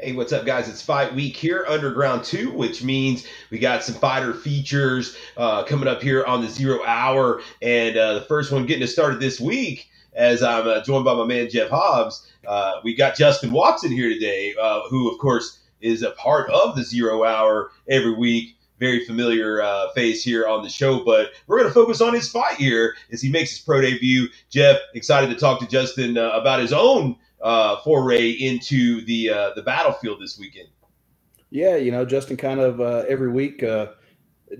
Hey, what's up, guys? It's Fight Week here, Underground 2, which means we got some fighter features coming up here on the 0 hour. And the first one getting us started this week, as I'm joined by my man Jeff Hobbs. We got Justin Watson here today, who, of course, is a part of the 0 hour every week. Very familiar face here on the show, but we're going to focus on his fight here as he makes his pro debut. Jeff, excited to talk to Justin about his own foray into the battlefield this weekend. Yeah, Justin kind of every week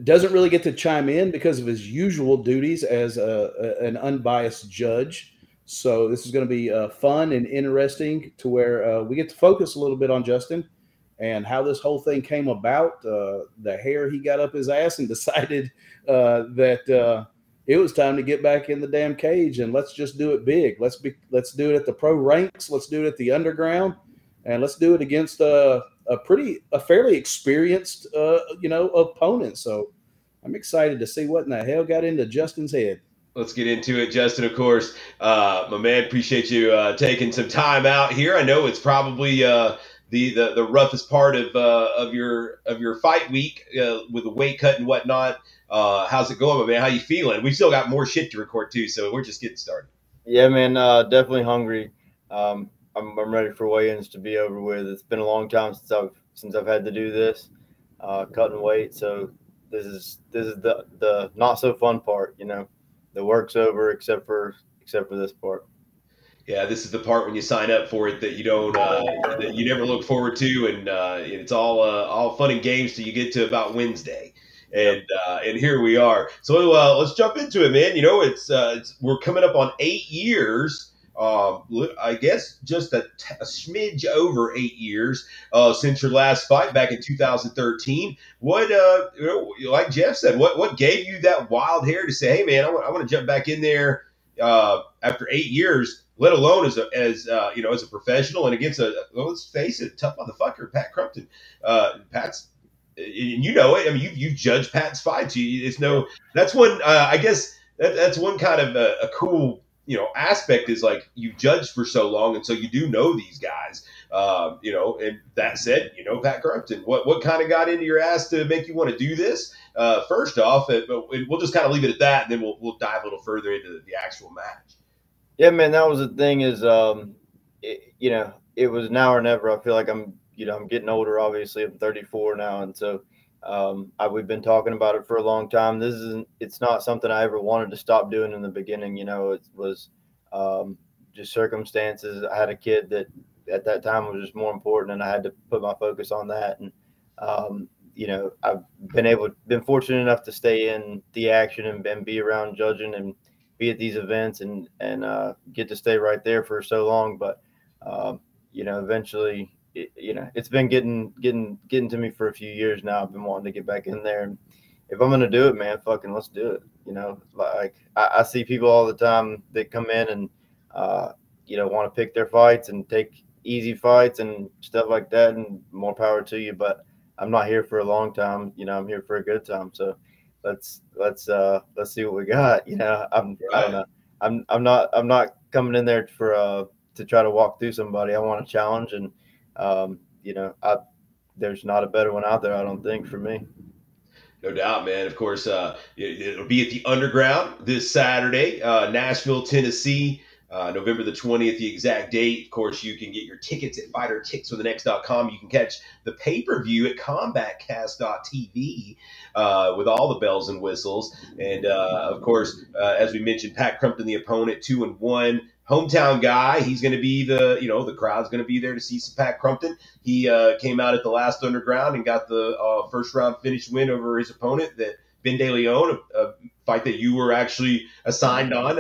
doesn't really get to chime in because of his usual duties as an unbiased judge. So this is going to be fun and interesting to where we get to focus a little bit on Justin and how this whole thing came about, the hair he got up his ass and decided that it was time to get back in the damn cage and let's just do it big. Let's do it at the pro ranks. Let's do it at the underground, and let's do it against a fairly experienced opponent. So I'm excited to see what in the hell got into Justin's head. Let's get into it, Justin. Of course, my man, appreciate you taking some time out here. I know it's probably the roughest part of your fight week with the weight cut and whatnot. How's it going, my man? How you feeling? We still got more shit to record too, so we're just getting started. Yeah, man, definitely hungry. I'm ready for weigh-ins to be over with. It's been a long time since I've had to do this, cutting weight. So this is the not so fun part. The work's over except for this part. Yeah, this is the part when you sign up for it that you don't that you never look forward to, and it's all fun and games till you get to about Wednesday. And here we are. So let's jump into it, man. We're coming up on 8 years. I guess just a smidge over 8 years since your last fight back in 2013. What, like Jeff said, what gave you that wild hair to say, hey, man, I want to jump back in there after 8 years, let alone as a professional and against let's face it, tough motherfucker, Pat Crumpton. Pat's. And you know it. I mean, you've judged Pat's fights. That's one. I guess that's one kind of a cool aspect is like you judged for so long, and so you do know these guys. And that said, Pat Crumpton. What kind of got into your ass to make you want to do this? First off, we'll just kind of leave it at that, and then we'll dive a little further into the actual match. Yeah, man, that was the thing. Is it was now or never. I feel like I'm getting older. Obviously, I'm 34 now, and so we've been talking about it for a long time. It's not something I ever wanted to stop doing in the beginning. It was just circumstances. I had a kid that at that time was just more important, and I had to put my focus on that. And I've been fortunate enough to stay in the action and be around judging and be at these events and get to stay right there for so long. But eventually. It's been getting to me for a few years now. I've been wanting to get back in there, and if I'm gonna do it, man, fucking let's do it. Like I see people all the time that come in and want to pick their fights and take easy fights and stuff like that, and more power to you. But I'm not here for a long time. I'm here for a good time. So let's see what we got. I don't know. I'm not coming in there for to try to walk through somebody. I want a challenge, and there's not a better one out there, I don't think, for me. No doubt, man. Of course, it'll be at the Underground this Saturday, Nashville, Tennessee, November the 20th, the exact date. Of course, you can get your tickets at fightertickswiththenext.com. You can catch the pay-per-view at combatcast.tv with all the bells and whistles. And, of course, as we mentioned, Pat Crumpton, the opponent, 2-1. Hometown guy. He's going to be the crowd's going to be there to see some Pat Crumpton. He came out at the last Underground and got the first round finish win over his opponent, that Ben De Leon, a fight that you were actually assigned on,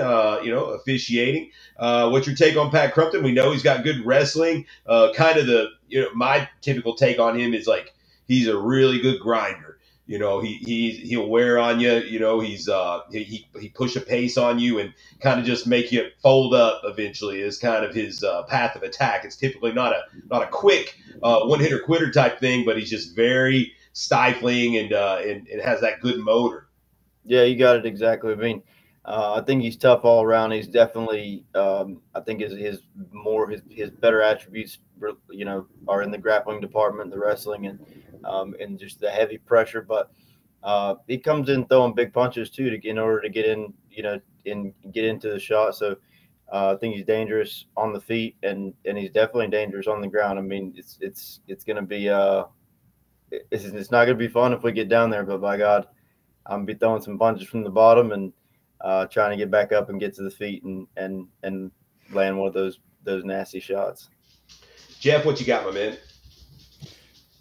officiating. What's your take on Pat Crumpton? We know he's got good wrestling. Kind of my typical take on him is like he's a really good grinder. He'll wear on you. He push a pace on you and kind of just make you fold up. Eventually, is kind of his path of attack. It's typically not a quick one hitter quitter type thing, but he's just very stifling and has that good motor. Yeah, you got it exactly. I mean, I think he's tough all around. He's definitely, I think his better attributes, are in the grappling department, the wrestling, and just the heavy pressure. But he comes in throwing big punches too in order to get in, and get into the shot. So I think he's dangerous on the feet, and he's definitely dangerous on the ground. I mean, it's going to be it's not going to be fun if we get down there, but by God, I'm be throwing some punches from the bottom and trying to get back up and get to the feet and land one of those nasty shots. Jeff, what you got, my man?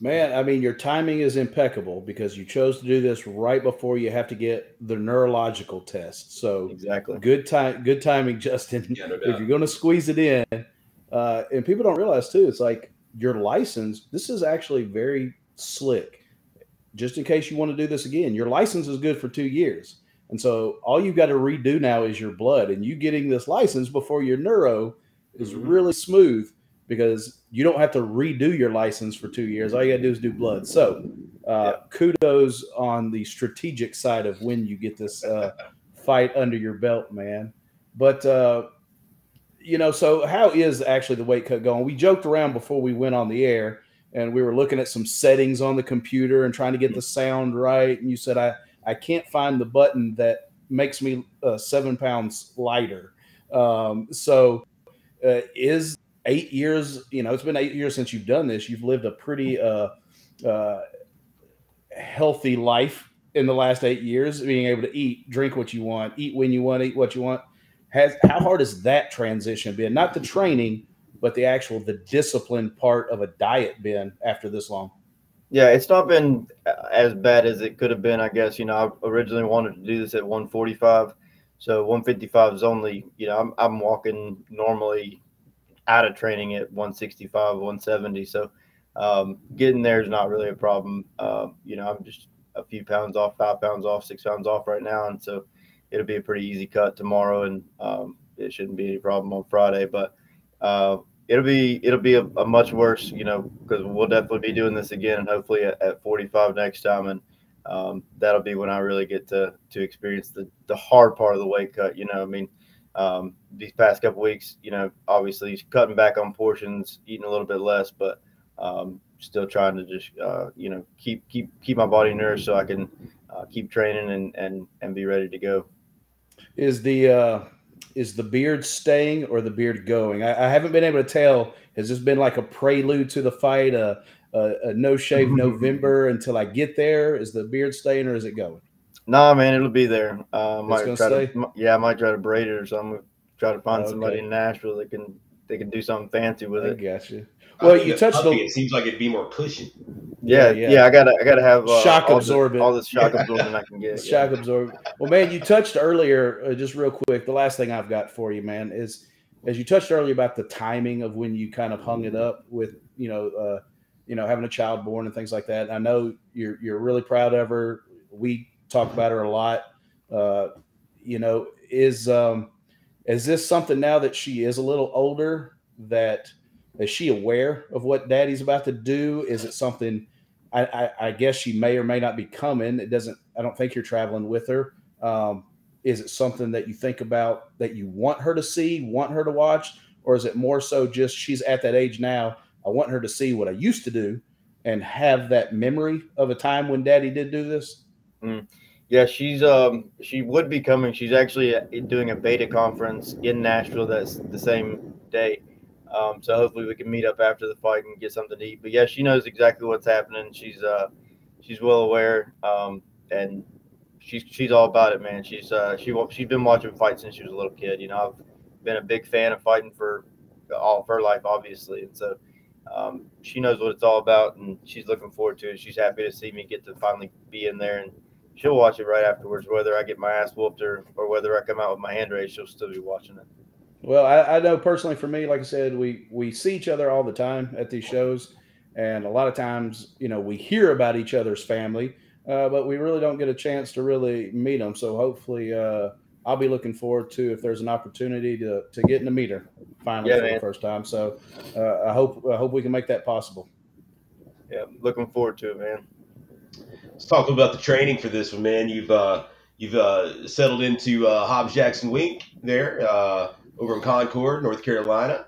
Man, I mean, your timing is impeccable because you chose to do this right before you have to get the neurological test. So exactly, good timing, Justin. Yeah, no doubt. If you're going to squeeze it in, and people don't realize too, it's like your license. This is actually very slick. Just in case you want to do this again, your license is good for 2 years, and so all you've got to redo now is your blood. And you getting this license before your neuro is really smooth, because you don't have to redo your license for 2 years. All you got to do is do blood. So kudos on the strategic side of when you get this fight under your belt, man. But, so how is actually the weight cut going? We joked around before we went on the air, and we were looking at some settings on the computer and trying to get the sound right. And you said, I can't find the button that makes me 7 pounds lighter. Is 8 years, it's been 8 years since you've done this. You've lived a pretty healthy life in the last 8 years, being able to eat, drink what you want, eat when you want, eat what you want. How hard has that transition been? Not the training, but the discipline part of a diet been after this long? Yeah, it's not been as bad as it could have been, I guess. I originally wanted to do this at 145. So 155 is only, I'm walking normally out of training at 165, 170. So getting there is not really a problem. I'm just a few pounds off, 5 pounds off, 6 pounds off right now. And so it'll be a pretty easy cut tomorrow, and it shouldn't be any problem on Friday. But it'll be a much worse, because we'll definitely be doing this again, and hopefully at 45 next time. And that'll be when I really get to experience the hard part of the weight cut. These past couple weeks, obviously cutting back on portions, eating a little bit less, but still trying to just, keep my body nourished so I can keep training and be ready to go. Is the beard staying or the beard going? I haven't been able to tell. Has this been like a prelude to the fight, a no shave November until I get there? Is the beard staying or is it going? Nah, man, it'll be there. I might try to braid it or something. Try to find somebody in Nashville that can do something fancy with it. I got you. Well, you touched on. It seems like it'd be more cushion. Yeah. I gotta have shock absorbent. All this shock absorbent I can get. Shock absorbent. Well, man, you touched earlier, just real quick. The last thing I've got for you, man, is as you touched earlier about the timing of when you kind of hung it up with, having a child born and things like that. I know you're really proud of her. We talk about her a lot. Is this something now that she is a little older, that is she aware of what daddy's about to do? Is it something, I guess she may or may not be coming. I don't think you're traveling with her. Is it something that you think about that you want her to see, want her to watch? Or is it more so just she's at that age now, I want her to see what I used to do and have that memory of a time when daddy did do this? Yeah, she would be coming. She's actually doing a beta conference in Nashville that's the same day. So hopefully we can meet up after the fight and get something to eat. But yeah, she knows exactly what's happening. She's well aware, and she's all about it, man. She's been watching fights since she was a little kid. I've been a big fan of fighting for all of her life, obviously, and so she knows what it's all about, and she's looking forward to it. She's happy to see me get to finally be in there, and she'll watch it right afterwards. Whether I get my ass whooped or whether I come out with my hand raised, she'll still be watching it. Well, I know personally for me, like I said, we see each other all the time at these shows, and a lot of times, we hear about each other's family, but we really don't get a chance to really meet them. So hopefully, I'll be looking forward to if there's an opportunity to getting to meet her finally for the first time. So I hope we can make that possible. Yeah, looking forward to it, man. Let's talk about the training for this one, man. You've you've settled into Hobbs Jackson Wink there over in Concord, North Carolina,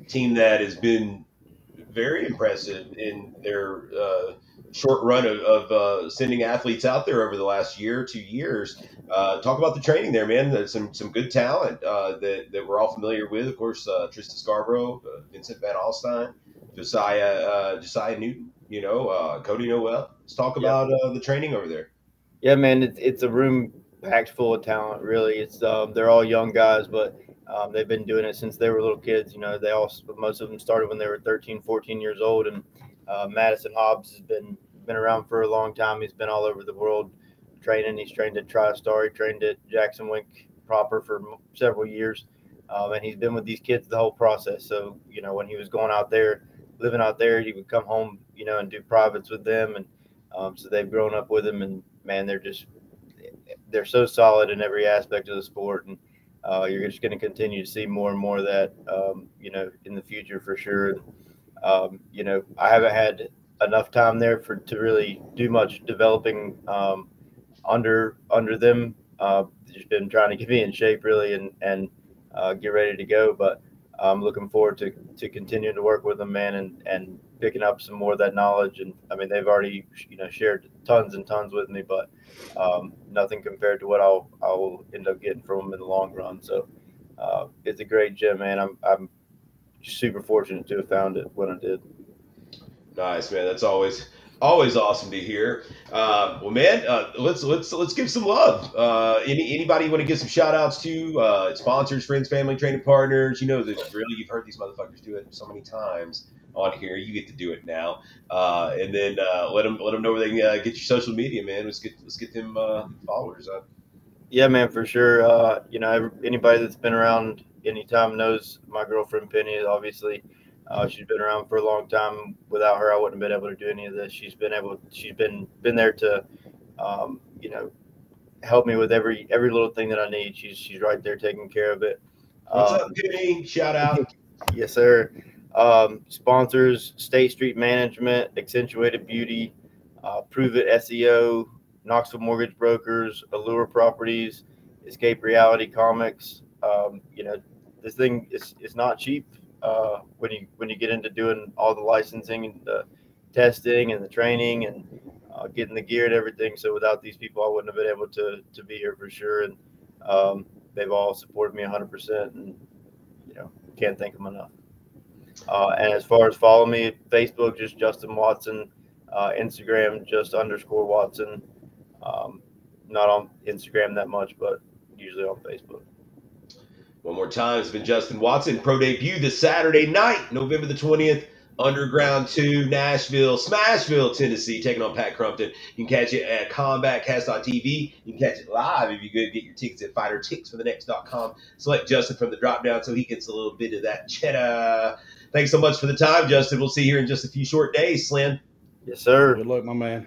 team that has been very impressive in their short run of sending athletes out there over the last year, 2 years. Talk about the training there, man. There's some good talent that we're all familiar with. Of course, Tristan Scarborough, Vincent Van Alstyne, Josiah Newton, Cody Noel. Let's talk about the training over there. Yeah, man, it's a room packed full of talent. Really, it's they're all young guys, but they've been doing it since they were little kids. Most of them started when they were 13, 14 years old. And Madison Hobbs has been around for a long time. He's been all over the world training. He's trained at TriStar. He trained at Jackson Wink proper for several years, and he's been with these kids the whole process. So when he was going out there, living out there, he would come home, and do privates with them, and so they've grown up with him. And man, they're so solid in every aspect of the sport, and you're just going to continue to see more and more of that, in the future for sure. And, I haven't had enough time there to really do much developing under them. Just been trying to get me in shape really and get ready to go. But I'm looking forward to continuing to work with them, man, and picking up some more of that knowledge. And I mean, they've already, shared tons and tons with me, but nothing compared to what I'll end up getting from them in the long run. So it's a great gym, man. I'm super fortunate to have found it when I did. Nice, man. That's always awesome to hear. Well, man, let's give some love. Anybody you want to give some shout outs to? Sponsors, friends, family, training partners. You've heard these motherfuckers do it so many times on here. You get to do it now, and then let them know where they can get your social media, man. Let's get them followers up. Yeah, man, for sure. Anybody that's been around anytime knows my girlfriend Penny is obviously. She's been around for a long time. Without her, I wouldn't have been able to do any of this. She's been there to, help me with every little thing that I need. She's right there taking care of it. What's up, Penny? Shout out. Yes, sir. Sponsors: State Street Management, Accentuated Beauty, Prove It SEO, Knoxville Mortgage Brokers, Allure Properties, Escape Reality Comics. This thing is not cheap. When you get into doing all the licensing and the testing and the training and getting the gear and everything. So without these people, I wouldn't have been able to be here for sure. And they've all supported me 100%, and can't thank them enough. And as far as follow me, Facebook, just Justin Watson, Instagram, just _Watson. Not on Instagram that much, but usually on Facebook. One more time, it's been Justin Watson. Pro debut this Saturday night, November the 20th, Underground 2, Nashville, Smashville, Tennessee, taking on Pat Crumpton. You can catch it at combatcast.tv. You can catch it live if you go get your tickets at fighterticksforthenext.com. Select Justin from the drop down so he gets a little bit of that cheddar. Thanks so much for the time, Justin. We'll see you here in just a few short days, Slim. Yes, sir. Good luck, my man.